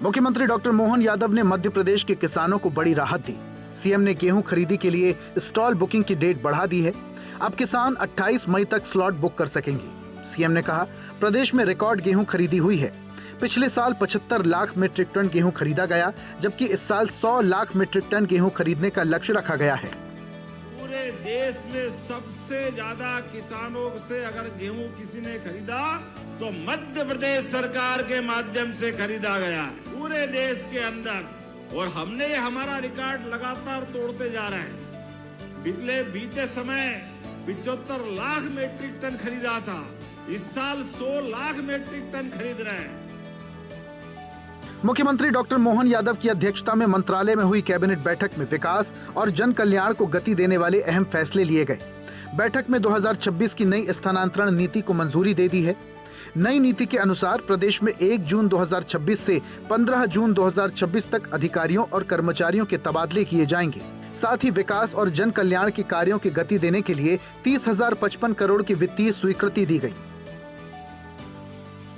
मुख्यमंत्री डॉक्टर मोहन यादव ने मध्य प्रदेश के किसानों को बड़ी राहत दी। सीएम ने गेहूं खरीदी के लिए स्टॉल बुकिंग की डेट बढ़ा दी है। अब किसान 28 मई तक स्लॉट बुक कर सकेंगे। सीएम ने कहा, प्रदेश में रिकॉर्ड गेहूं खरीदी हुई है। पिछले साल 75 लाख मीट्रिक टन गेहूं खरीदा गया, जबकि इस साल 100 लाख मीट्रिक टन गेहूं खरीदने का लक्ष्य रखा गया है। पूरे देश में सबसे ज्यादा किसानों से अगर गेहूं किसी ने खरीदा तो मध्य प्रदेश सरकार के माध्यम से खरीदा गया है पूरे देश के अंदर, और हमने हमारा रिकॉर्ड लगातार तोड़ते जा रहे हैं। बीते समय 75 लाख मीट्रिक टन खरीदा था, इस साल 100 लाख मीट्रिक टन खरीद रहे हैं। मुख्यमंत्री डॉक्टर मोहन यादव की अध्यक्षता में मंत्रालय में हुई कैबिनेट बैठक में विकास और जन कल्याण को गति देने वाले अहम फैसले लिए गए। बैठक में 2026 की नई स्थानांतरण नीति को मंजूरी दे दी है। नई नीति के अनुसार प्रदेश में 1 जून 2026 से 15 जून 2026 तक अधिकारियों और कर्मचारियों के तबादले किए जाएंगे। साथ ही विकास और जन कल्याण के कार्यों की गति देने के लिए 30,055 करोड़ की वित्तीय स्वीकृति दी गई।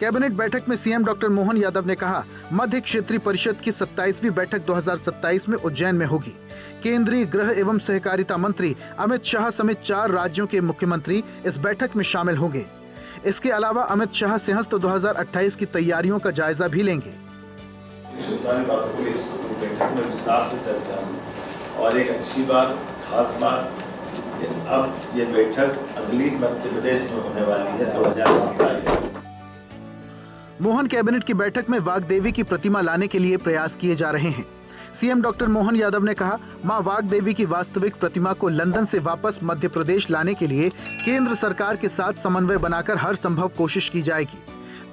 कैबिनेट बैठक में सीएम डॉक्टर मोहन यादव ने कहा, मध्य क्षेत्रीय परिषद की 27वीं बैठक 2027 में उज्जैन में होगी। केंद्रीय गृह एवं सहकारिता मंत्री अमित शाह समेत 4 राज्यों के मुख्यमंत्री इस बैठक में शामिल होंगे। इसके अलावा अमित शाह सिंहस्थ 2028 की तैयारियों का जायजा भी लेंगे। सारी बातों को इस बैठक में विस्तार से चर्चा हुई और एक अच्छी बात, खास बात कि अब ये बैठक अगली मध्य प्रदेश में होने वाली है 2027। मोहन कैबिनेट की बैठक में वाग्देवी की प्रतिमा लाने के लिए प्रयास किए जा रहे हैं। सीएम डॉक्टर मोहन यादव ने कहा, मां वाग्देवी की वास्तविक प्रतिमा को लंदन से वापस मध्य प्रदेश लाने के लिए केंद्र सरकार के साथ समन्वय बनाकर हर संभव कोशिश की जाएगी।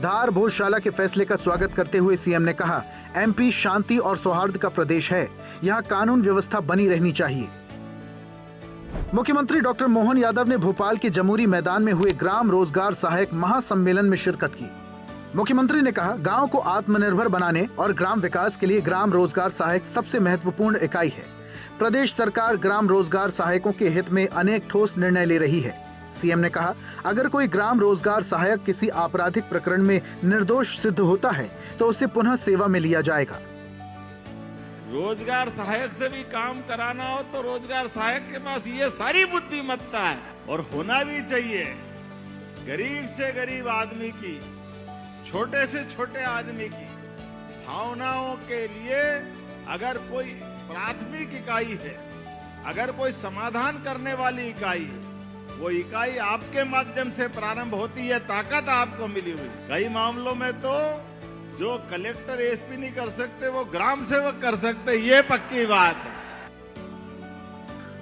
धार भोजशाला के फैसले का स्वागत करते हुए सीएम ने कहा, एमपी शांति और सौहार्द का प्रदेश है, यहाँ कानून व्यवस्था बनी रहनी चाहिए। मुख्यमंत्री डॉक्टर मोहन यादव ने भोपाल के जमूरी मैदान में हुए ग्राम रोजगार सहायक महासम्मेलन में शिरकत की। मुख्यमंत्री ने कहा, गांव को आत्मनिर्भर बनाने और ग्राम विकास के लिए ग्राम रोजगार सहायक सबसे महत्वपूर्ण इकाई है। प्रदेश सरकार ग्राम रोजगार सहायकों के हित में अनेक ठोस निर्णय ले रही है। सीएम ने कहा, अगर कोई ग्राम रोजगार सहायक किसी आपराधिक प्रकरण में निर्दोष सिद्ध होता है तो उसे पुनः सेवा में लिया जाएगा। रोजगार सहायक से भी काम कराना हो तो रोजगार सहायक के पास ये सारी बुद्धिमत्ता है और होना भी चाहिए। गरीब से गरीब आदमी की, छोटे से छोटे आदमी की भावनाओं के लिए अगर कोई प्राथमिक इकाई है, अगर कोई समाधान करने वाली इकाई है, वो इकाई आपके माध्यम से प्रारंभ होती है। ताकत आपको मिली हुई। कई मामलों में तो जो कलेक्टर एसपी नहीं कर सकते वो ग्राम सेवक कर सकते, ये पक्की बात है।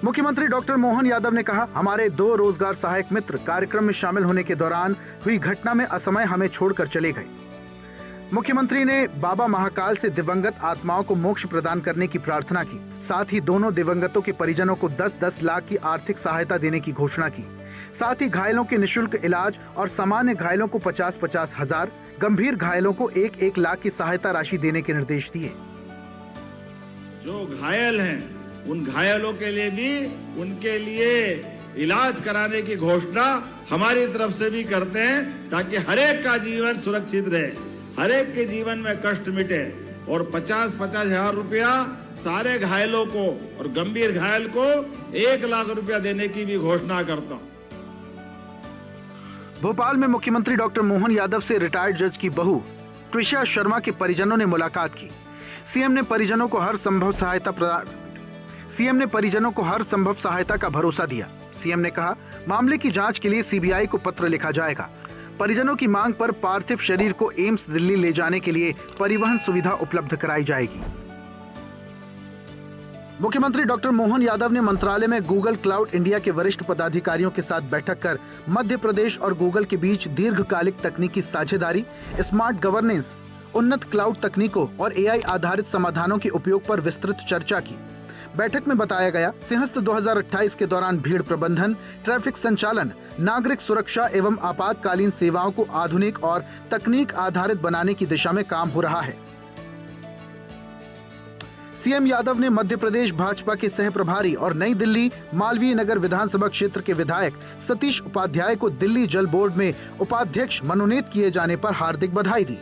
मुख्यमंत्री डॉक्टर मोहन यादव ने कहा, हमारे 2 रोजगार सहायक मित्र कार्यक्रम में शामिल होने के दौरान हुई घटना में असमय हमें छोड़कर चले गए। मुख्यमंत्री ने बाबा महाकाल से दिवंगत आत्माओं को मोक्ष प्रदान करने की प्रार्थना की। साथ ही दोनों दिवंगतों के परिजनों को 10-10 लाख की आर्थिक सहायता देने की घोषणा की। साथ ही घायलों के निःशुल्क इलाज और सामान्य घायलों को 50-50 हजार, गंभीर घायलों को 1-1 लाख की सहायता राशि देने के निर्देश दिए। जो घायल हैं उन घायलों के लिए भी उनके लिए इलाज कराने की घोषणा हमारी तरफ से भी करते हैं, ताकि हर एक का जीवन सुरक्षित रहे, हर एक के जीवन में कष्ट मिटे। और 50-50 हजार रुपया सारे घायलों को और गंभीर घायल को 1 लाख रुपया देने की भी घोषणा करता हूँ। भोपाल में मुख्यमंत्री डॉक्टर मोहन यादव से रिटायर्ड जज की बहू ट्विशा शर्मा के परिजनों ने मुलाकात की। सीएम ने परिजनों को हर संभव सहायता का भरोसा दिया। सीएम ने कहा, मामले की जांच के लिए सीबीआई को पत्र लिखा जाएगा। परिजनों की मांग पर पार्थिव शरीर को एम्स दिल्ली ले जाने के लिए परिवहन सुविधा उपलब्ध कराई जाएगी। मुख्यमंत्री डॉक्टर मोहन यादव ने मंत्रालय में गूगल क्लाउड इंडिया के वरिष्ठ पदाधिकारियों के साथ बैठक कर मध्य प्रदेश और गूगल के बीच दीर्घकालिक तकनीकी साझेदारी, स्मार्ट गवर्नेंस, उन्नत क्लाउड तकनीकों और एआई आधारित समाधानों के उपयोग पर विस्तृत चर्चा की। बैठक में बताया गया, सिंहस्थ 2028 के दौरान भीड़ प्रबंधन, ट्रैफिक संचालन, नागरिक सुरक्षा एवं आपातकालीन सेवाओं को आधुनिक और तकनीक आधारित बनाने की दिशा में काम हो रहा है। सीएम यादव ने मध्य प्रदेश भाजपा के सह प्रभारी और नई दिल्ली मालवीय नगर विधानसभा क्षेत्र के विधायक सतीश उपाध्याय को दिल्ली जल बोर्ड में उपाध्यक्ष मनोनीत किए जाने पर हार्दिक बधाई दी।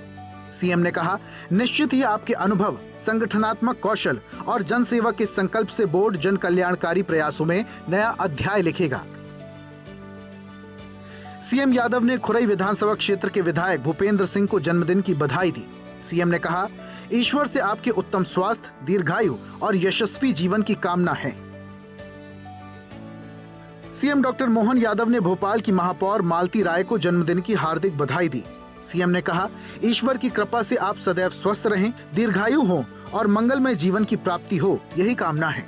सीएम ने कहा, निश्चित ही आपके अनुभव, संगठनात्मक कौशल और जनसेवा के संकल्प से बोर्ड जन कल्याणकारी प्रयासों में नया अध्याय लिखेगा। सीएम यादव ने खुरई विधानसभा क्षेत्र के विधायक भूपेंद्र सिंह को जन्मदिन की बधाई दी। सीएम ने कहा, ईश्वर से आपके उत्तम स्वास्थ्य, दीर्घायु और यशस्वी जीवन की कामना है। सीएम डॉक्टर मोहन यादव ने भोपाल की महापौर मालती राय को जन्मदिन की हार्दिक बधाई दी। सीएम ने कहा, ईश्वर की कृपा से आप सदैव स्वस्थ रहें, दीर्घायु हो और मंगलमय जीवन की प्राप्ति हो, यही कामना है।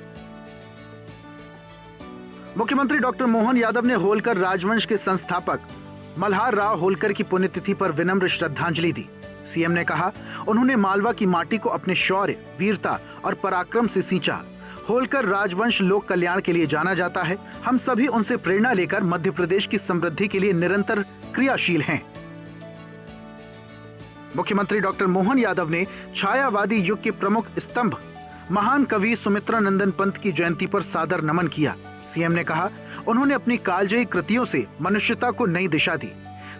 मुख्यमंत्री डॉक्टर मोहन यादव ने होलकर राजवंश के संस्थापक मल्हार राव होलकर की पुण्यतिथि पर विनम्र श्रद्धांजलि दी। सीएम ने कहा, उन्होंने मालवा की माटी को अपने शौर्य, वीरता और पराक्रम से सींचा। होलकर राजवंश लोक कल्याण के लिए जाना जाता है। हम सभी उनसे प्रेरणा लेकर मध्य प्रदेश की समृद्धि के लिए निरंतर क्रियाशील हैं। मुख्यमंत्री डॉक्टर मोहन यादव ने छायावादी युग के प्रमुख स्तंभ महान कवि सुमित्रानंदन पंत की जयंती पर सादर नमन किया। सीएम ने कहा, उन्होंने अपनी कालजयी कृतियों से मनुष्यता को नई दिशा दी,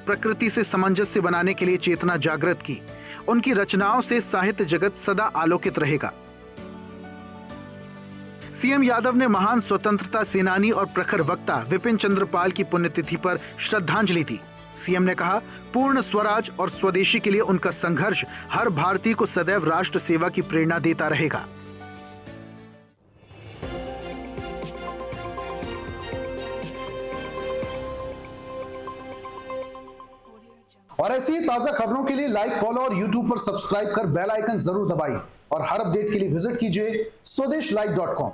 प्रकृति से सामंजस्य बनाने के लिए चेतना जागृत की। उनकी रचनाओं से साहित्य जगत सदा आलोकित रहेगा। सीएम यादव ने महान स्वतंत्रता सेनानी और प्रखर वक्ता विपिन चंद्र पाल की पुण्यतिथि पर श्रद्धांजलि दी। सीएम ने कहा, पूर्ण स्वराज और स्वदेशी के लिए उनका संघर्ष हर भारतीय को सदैव राष्ट्र सेवा की प्रेरणा देता रहेगा। और ऐसी ही ताजा खबरों के लिए लाइक, फॉलो और यूट्यूब पर सब्सक्राइब कर बेल आइकन जरूर दबाइए और हर अपडेट के लिए विजिट कीजिए स्वदेशलाइव.com।